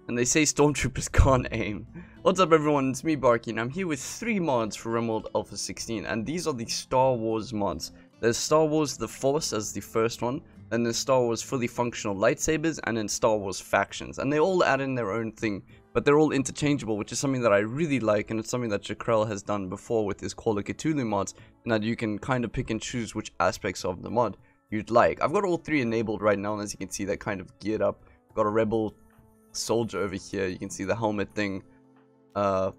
And they say stormtroopers can't aim. What's up everyone, it's me BaRKy, and I'm here with 3 mods for Rimworld Alpha 16, and these are the Star Wars mods. There's Star Wars The Force as the first one, then there's Star Wars Fully Functional Lightsabers, and then Star Wars Factions. And they all add in their own thing, but they're all interchangeable, which is something that I really like, and it's something that Jecrell has done before with his Call of Cthulhu mods, and that you can kind of pick and choose which aspects of the mod you'd like. I've got all 3 enabled right now, and as you can see, they're kind of geared up. I've got a rebel soldier over here. You can see the helmet thing. That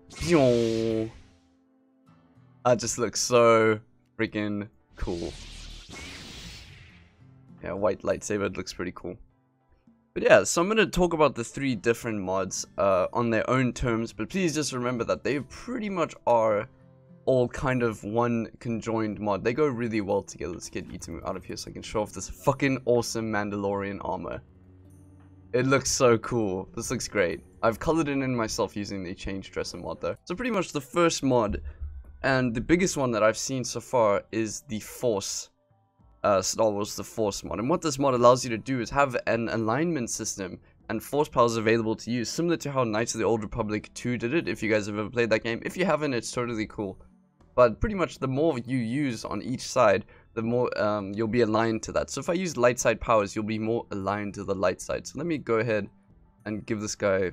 just looks so freaking cool. Yeah, white lightsaber, it looks pretty cool. But yeah, so I'm going to talk about the 3 different mods on their own terms, but please just remember that they pretty much are all kind of one conjoined mod. They go really well together. Let's get Itamu out of here so I can show off this fucking awesome Mandalorian armor. It looks so cool. This looks great. I've colored it in myself using the change dresser mod though. So pretty much the first mod, and the biggest one that I've seen so far, is the Force. Star Wars The Force mod. And what this mod allows you to do is have an alignment system and force powers available to use, similar to how Knights of the Old Republic 2 did it, if you guys have ever played that game. If you haven't, it's totally cool. But pretty much the more you use on each side, the more you'll be aligned to that. So if I use light side powers, you'll be more aligned to the light side. So let me go ahead and give this guy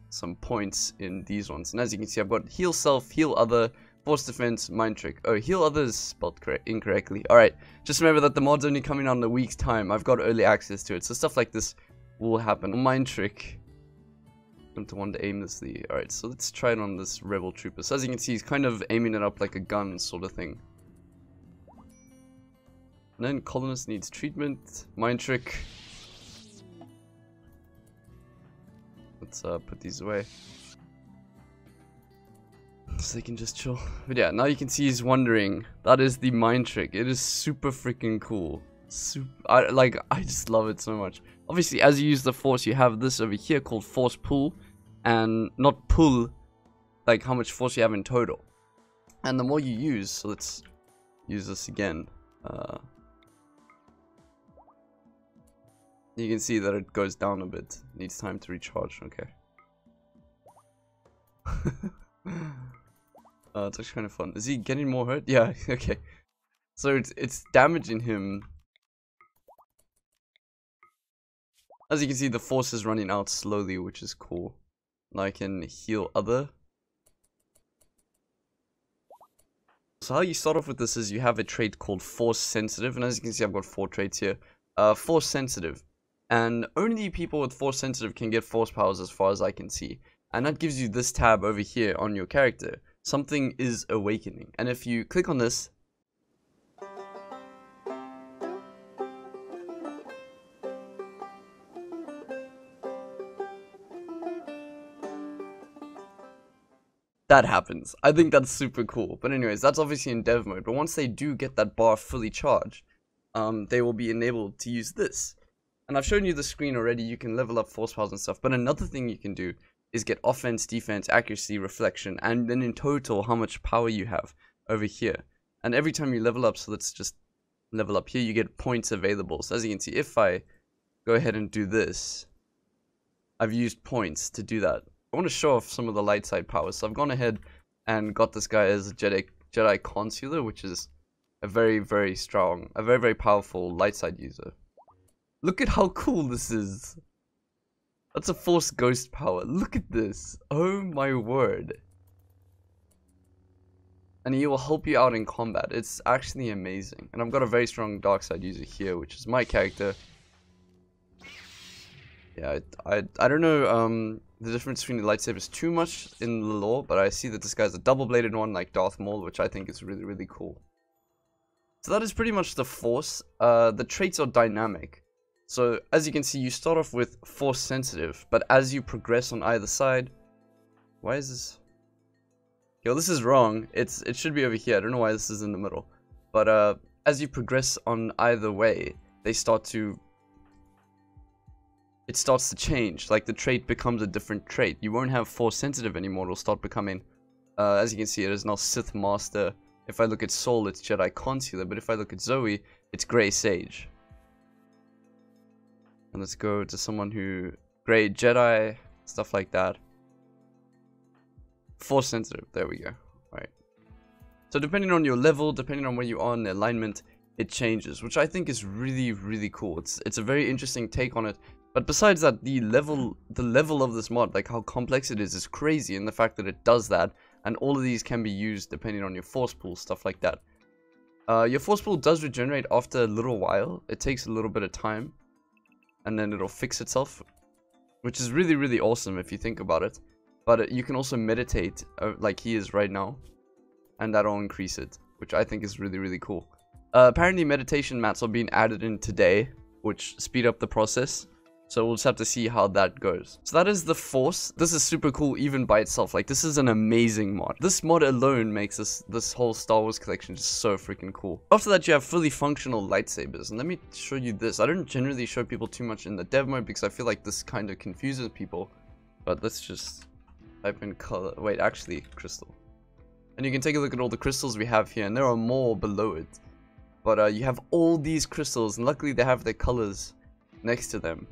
some points in these ones. And as you can see, I've got heal self, heal other, force defense, mind trick. Oh, heal others spelled incorrectly. Alright, just remember that the mod's only coming out in a week's time. I've got early access to it, so stuff like this will happen. Mind trick. I'm to want to aimlessly. Alright, so let's try it on this rebel trooper. So as you can see, he's kind of aiming it up like a gun sort of thing. And then colonist needs treatment. Mind trick. Let's put these away so they can just chill. But yeah, now you can see he's wondering. That is the mind trick. It is super freaking cool. I just love it so much. Obviously, as you use the force, you have this over here called force pull, and not pull like how much force you have in total. And the more you use, so let's use this again. You can see that it goes down a bit. Needs time to recharge. Okay. It's actually kind of fun. Is he getting more hurt? Yeah. Okay. So it's damaging him. As you can see, the force is running out slowly, which is cool. And I can heal other. So how you start off with this is you have a trait called force sensitive, and as you can see, I've got 4 traits here. Force sensitive. And only people with force sensitive can get force powers as far as I can see. And that gives you this tab over here on your character. Something is awakening. And if you click on this, that happens. I think that's super cool. But anyways, that's obviously in dev mode. But once they do get that bar fully charged, they will be enabled to use this. And I've shown you the screen already. You can level up force powers and stuff. But another thing you can do is get offense, defense, accuracy, reflection, and then in total how much power you have over here. And every time you level up, so let's just level up here, you get points available. So as you can see, if I go ahead and do this, I've used points to do that. I want to show off some of the light side powers. So I've gone ahead and got this guy as a Jedi Consular, which is a very, very strong, a very, very powerful light side user. Look at how cool this is. That's a force ghost power. Look at this. Oh my word. And he will help you out in combat. It's actually amazing. And I've got a very strong dark side user here, which is my character. Yeah, I don't know the difference between the lightsabers too much in the lore, but I see that this guy's a double-bladed one like Darth Maul, which I think is really, really cool. So that is pretty much the force. The traits are dynamic. So as you can see, you start off with force sensitive, but as you progress on either side, why is this? Yo, this is wrong. It should be over here. I don't know why this is in the middle. But as you progress on either way, it starts to change. Like the trait becomes a different trait. You won't have force sensitive anymore. It'll start becoming, as you can see, it is now Sith Master. If I look at Soul, it's Jedi Consular. But if I look at Zoe, it's Grey Sage. And let's go to someone who... Grey Jedi stuff like that. Force sensitive, there we go. Alright. So depending on your level, depending on where you are in the alignment, it changes, which I think is really, really cool. It's a very interesting take on it. But besides that, the level of this mod, like how complex it is crazy, and the fact that it does that, and all of these can be used depending on your force pool, stuff like that. Your force pool does regenerate after a little while. It takes a little bit of time, and then it'll fix itself, which is really, really awesome if you think about it. But you can also meditate, like he is right now, and that'll increase it, which I think is really, really cool. Apparently meditation mats are being added in today, which speed up the process. So we'll just have to see how that goes. So that is the Force. This is super cool even by itself. Like, this is an amazing mod. This mod alone makes this whole Star Wars collection just so freaking cool. After that, you have fully functional lightsabers. And let me show you this. I don't generally show people too much in the dev mode because I feel like this kind of confuses people. But let's just type in color. Wait, actually, crystal. And you can take a look at all the crystals we have here. And there are more below it. But you have all these crystals. And luckily, they have their colors next to them.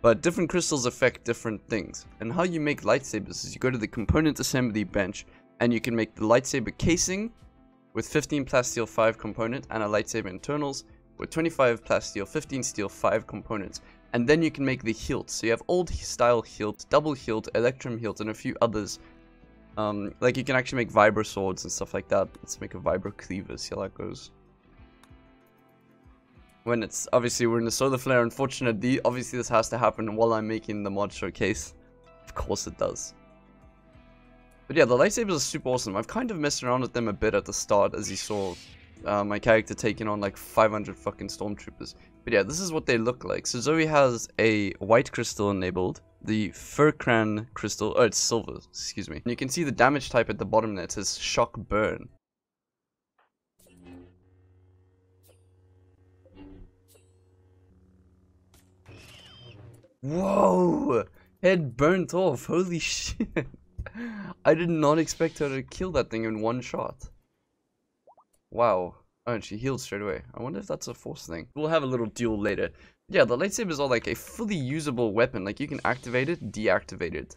But different crystals affect different things. And how you make lightsabers is you go to the component assembly bench and you can make the lightsaber casing with 15 plasteel 5 component and a lightsaber internals with 25 plasteel 15 steel 5 components. And then you can make the hilt. So you have old style hilt, double hilt, electrum hilt, and a few others. Like you can actually make vibro swords and stuff like that. Let's make a vibro cleaver, see how that goes. When it's, obviously we're in the solar flare, unfortunately, obviously this has to happen while I'm making the mod showcase. Of course it does. But yeah, the lightsabers are super awesome. I've kind of messed around with them a bit at the start, as you saw my character taking on like 500 fucking stormtroopers. But yeah, this is what they look like. So Zoe has a white crystal enabled, the Furcran crystal, oh it's silver, excuse me. And you can see the damage type at the bottom there, it says shock burn. Whoa! Head burnt off. Holy shit. I did not expect her to kill that thing in one shot. Wow. Oh, and she healed straight away. I wonder if that's a force thing. We'll have a little duel later. Yeah, the lightsabers are like a fully usable weapon. Like, you can activate it, deactivate it.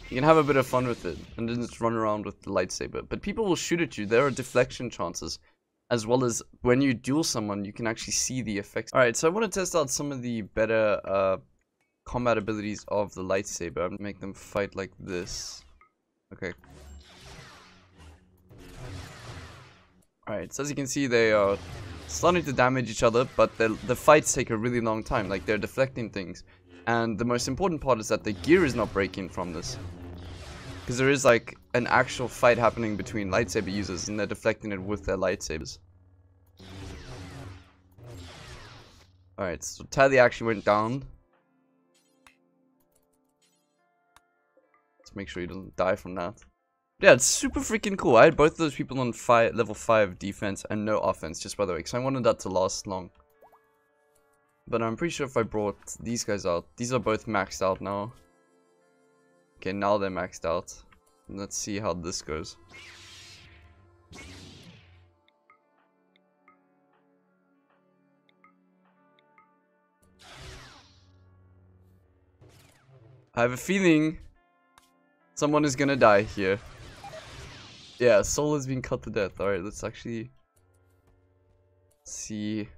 You can have a bit of fun with it, and then just run around with the lightsaber. But people will shoot at you. There are deflection chances. As well as when you duel someone, you can actually see the effects. Alright, so I want to test out some of the better combat abilities of the lightsaber. I'm gonna make them fight like this. Okay. Alright, so as you can see, they are starting to damage each other, but the fights take a really long time. Like, they're deflecting things. And the most important part is that the gear is not breaking from this. Because there is like an actual fight happening between lightsaber users and they're deflecting it with their lightsabers. Alright, so Tally actually went down. Let's make sure he doesn't die from that. Yeah, it's super freaking cool. I had both of those people on level 5 defense and no offense, just by the way, because I wanted that to last long. But I'm pretty sure if I brought these guys out, these are both maxed out now. Okay, now they're maxed out. Let's see how this goes. I have a feeling someone is gonna die here. Yeah, Soul has been cut to death. Alright, let's actually see.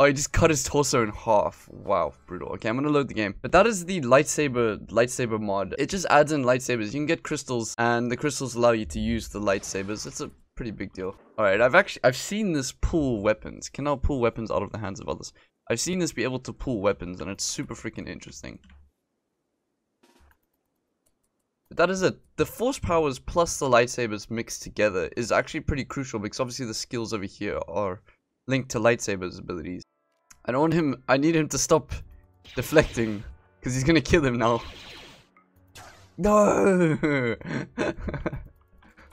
Oh, he just cut his torso in half. Wow, brutal. Okay, I'm gonna load the game. But that is the Lightsaber mod. It just adds in lightsabers. You can get crystals, and the crystals allow you to use the lightsabers. It's a pretty big deal. Alright, I've seen this pull weapons. Can now pull weapons out of the hands of others. I've seen this be able to pull weapons, and it's super freaking interesting. But that is it. The force powers plus the lightsabers mixed together is actually pretty crucial, because obviously the skills over here are linked to lightsabers abilities. I need him to stop deflecting, because he's gonna kill him now. No!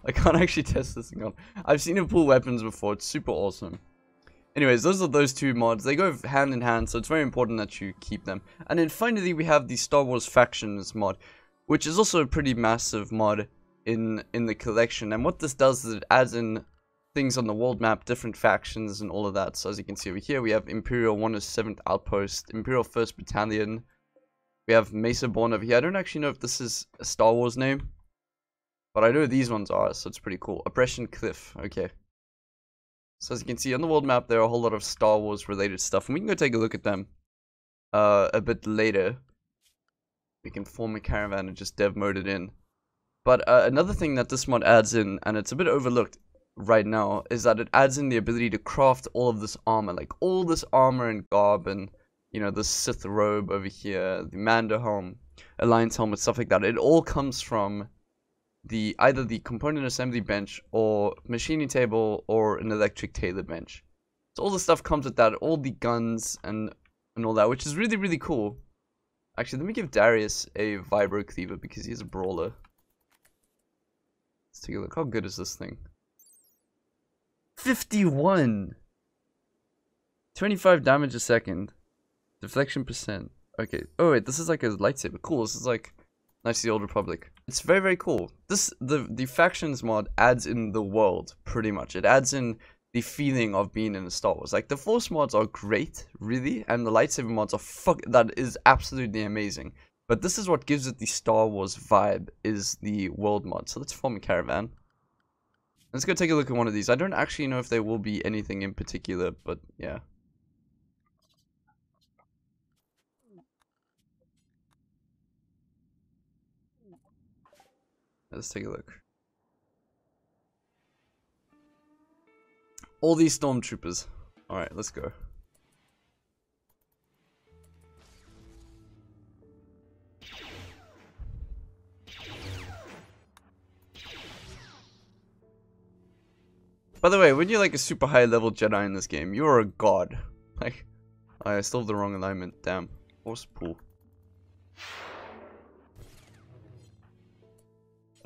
I can't actually test this thing on. I've seen him pull weapons before, it's super awesome. Anyways, those are those two mods. They go hand in hand, so it's very important that you keep them. And then finally we have the Star Wars Factions mod, which is also a pretty massive mod in the collection. And what this does is it adds in things on the world map, different factions and all of that. So as you can see over here, we have Imperial 107th Outpost, Imperial 1st Battalion. We have Mesa Born over here. I don't actually know if this is a Star Wars name, but I know these ones are, so it's pretty cool. Oppression Cliff, okay. So as you can see on the world map, there are a whole lot of Star Wars related stuff, and we can go take a look at them a bit later. We can form a caravan and just dev mode it in. But another thing that this mod adds in, and it's a bit overlooked right now, is that it adds in the ability to craft all of this armor, like all this armor and garb, and you know, the Sith robe over here, the Mando helm, Alliance helmet, stuff like that. It all comes from either the component assembly bench or machining table or an electric tailor bench. So all the stuff comes with that, all the guns and all that, which is really, really cool. Actually, let me give Darius a vibro cleaver because he's a brawler. Let's take a look. How good is this thing? 51! 25 damage a second. Deflection percent. Okay. Oh wait, this is like a lightsaber. Cool. This is like Knights of the Old Republic. It's very, very cool. The factions mod adds in the world, pretty much. It adds in the feeling of being in a Star Wars. Like, the Force mods are great, really, and the Lightsaber mods are that is absolutely amazing. But this is what gives it the Star Wars vibe, is the world mod. So let's form a caravan. Let's go take a look at one of these. I don't actually know if there will be anything in particular, but yeah. Let's take a look. All these stormtroopers. Alright, let's go. By the way, when you're like a super high level Jedi in this game, you're a god. Like, I still have the wrong alignment. Damn. Force pull.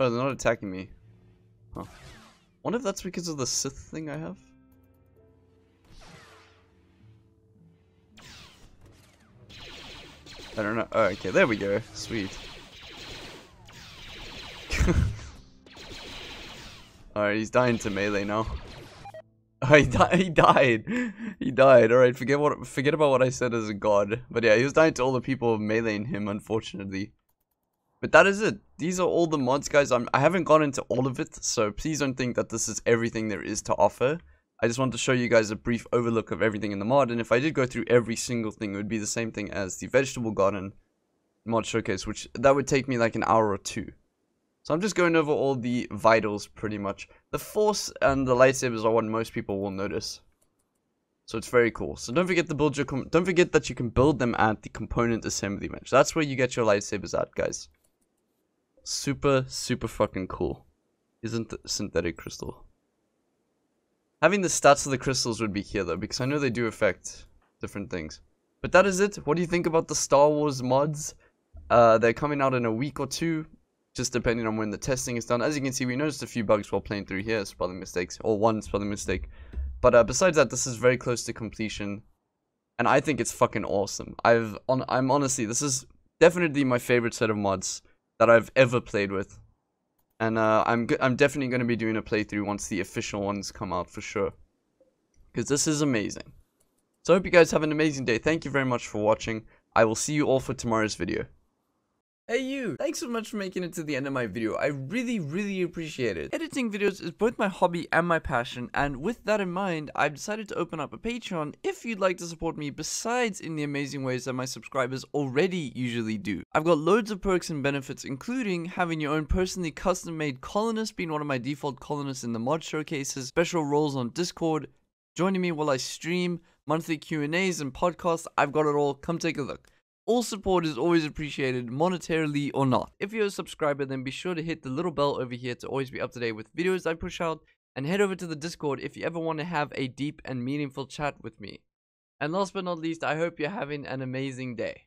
Oh, they're not attacking me. Huh. Wonder if that's because of the Sith thing I have? I don't know. Oh, okay, there we go. Sweet. Alright, he's dying to melee now. Oh, he died. He died. Alright, forget about what I said as a god. But yeah, he was dying to all the people meleeing him, unfortunately. But that is it. These are all the mods, guys. I haven't gone into all of it, so please don't think that this is everything there is to offer. I just want to show you guys a brief overlook of everything in the mod, and if I did go through every single thing, it would be the same thing as the Vegetable Garden mod showcase, which that would take me like an hour or two. So I'm just going over all the vitals pretty much. The Force and the lightsabers are what most people will notice. So it's very cool. So don't forget to build your don't forget that you can build them at the component assembly bench. That's where you get your lightsabers at, guys. Super, super fucking cool. Isn't the synthetic crystal? Having the stats of the crystals would be here though, because I know they do affect different things. But that is it. What do you think about the Star Wars mods? They're coming out in a week or two, just depending on when the testing is done. As you can see, we noticed a few bugs while playing through here, spelling mistakes, or one spelling mistake. But besides that, this is very close to completion, and I think it's fucking awesome. I'm honestly, this is definitely my favorite set of mods that I've ever played with. And I'm definitely going to be doing a playthrough once the official ones come out for sure. Because this is amazing. So I hope you guys have an amazing day. Thank you very much for watching. I will see you all for tomorrow's video. Hey you! Thanks so much for making it to the end of my video. I really, really appreciate it. Editing videos is both my hobby and my passion, and with that in mind, I've decided to open up a Patreon if you'd like to support me besides in the amazing ways that my subscribers already usually do. I've got loads of perks and benefits, including having your own personally custom-made colonist, being one of my default colonists in the mod showcases, special roles on Discord, joining me while I stream, monthly Q&As and podcasts. I've got it all. Come take a look. All support is always appreciated, monetarily or not. If you're a subscriber, then be sure to hit the little bell over here to always be up to date with videos I push out, and head over to the Discord if you ever want to have a deep and meaningful chat with me. And last but not least, I hope you're having an amazing day.